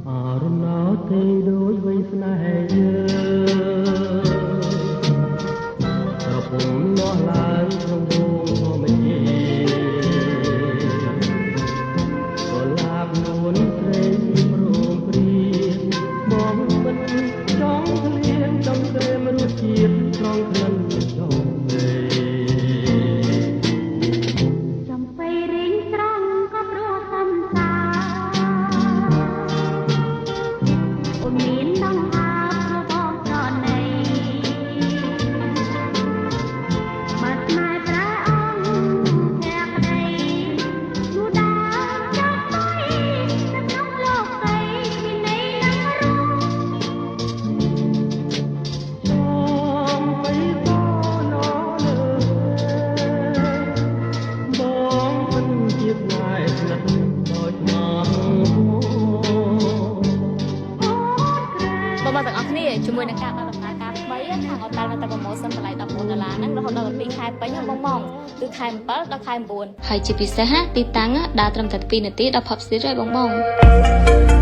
រំណោទេដូចវ័យស្នេហ៍យើងប្រពំលាស់ឡើងក្នុងវងធម្មជាតិក៏ឡាបនួនស្រីព្រមព្រៀងបងមិនចង់ឃ្លៀងចង់ក្រែមរសជាតិត្រង់ក្លិនចង់ពេចំបីរៀងស្រង់ក៏ព្រោះសំសាអូនមានដងហើបព្រោះបងប្រណីបើស្នេហ៍ប្រើអង្គែក្តីនោះដើរចាប់ទៅក្នុងលោកដីមានន័យនឹងរួមបងបីបនលើបងមិនជាផ្នែកស្និទ្ធដោយមកបងទាំងអស់គ្នាជាមួយនឹងការបើកដំណើរការថ្មីខាងអត់ដល់នៅតែប្រម៉ូសិនតម្លៃ$14ហ្នឹងរហូតដល់12ខែពេញហ្នឹងបងគឺខែ7ដល់ខែ9ហើយជាពិសេសទីតាំងដើរត្រឹមតែ2នាទីដល់ Pub City ហើយបង